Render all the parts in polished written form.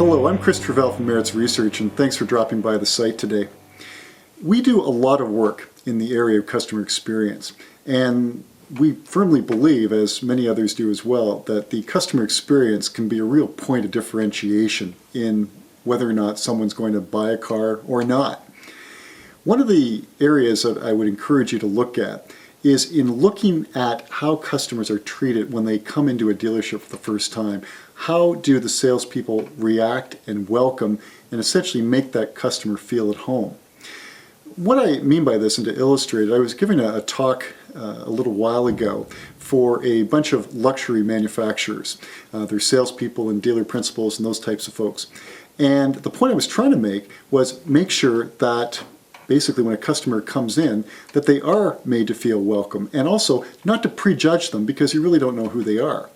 Hello, I'm Chris Travell from MaritzCX, and thanks for dropping by the site today. We do a lot of work in the area of customer experience, and we firmly believe, as many others do as well, that the customer experience can be a real point of differentiation in whether or not someone's going to buy a car or not. One of the areas that I would encourage you to look at is in looking at how customers are treated when they come into a dealership for the first time. How do the salespeople react and welcome and essentially make that customer feel at home? What I mean by this, and to illustrate it, I was giving a talk a little while ago for a bunch of luxury manufacturers. They're salespeople and dealer principals and those types of folks. And the point I was trying to make was make sure that basically when a customer comes in, that they are made to feel welcome, and also not to prejudge them because you really don't know who they are.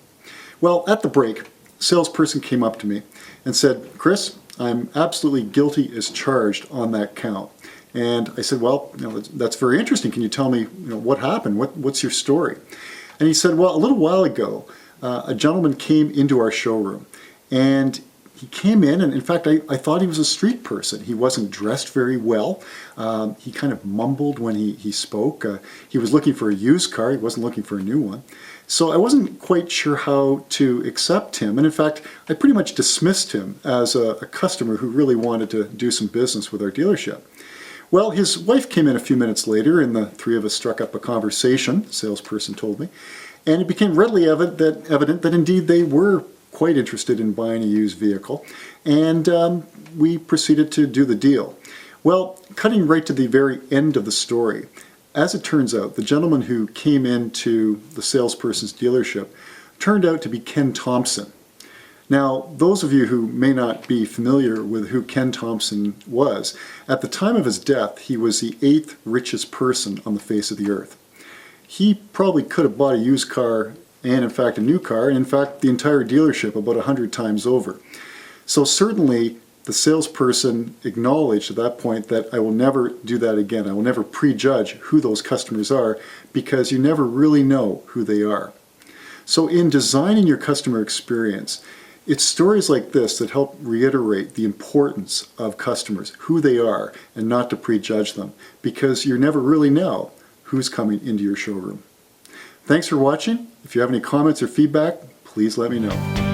Well, at the break, a salesperson came up to me and said, "Chris, I'm absolutely guilty as charged on that count." And I said, "Well, that's very interesting. Can you tell me, what happened? What's your story?" And he said, "Well, a little while ago, a gentleman came into our showroom, and he came in, and in fact, I thought he was a street person. He wasn't dressed very well. He kind of mumbled when he spoke. He was looking for a used car. He wasn't looking for a new one. So I wasn't quite sure how to accept him. And in fact, I pretty much dismissed him as a customer who really wanted to do some business with our dealership." Well, his wife came in a few minutes later, and the three of us struck up a conversation, the salesperson told me, and it became readily evident that indeed they were quite interested in buying a used vehicle, and we proceeded to do the deal. Well, cutting right to the very end of the story, as it turns out, the gentleman who came into the salesperson's dealership turned out to be Ken Thompson. Now, those of you who may not be familiar with who Ken Thompson was, at the time of his death, he was the 8th richest person on the face of the earth. He probably could have bought a used car and in fact a new car, and in fact the entire dealership about 100 times over. So certainly the salesperson acknowledged at that point that I will never do that again. I will never prejudge who those customers are because you never really know who they are. So in designing your customer experience, it's stories like this that help reiterate the importance of customers, who they are, and not to prejudge them, because you never really know who's coming into your showroom. Thanks for watching. If you have any comments or feedback, please let me know.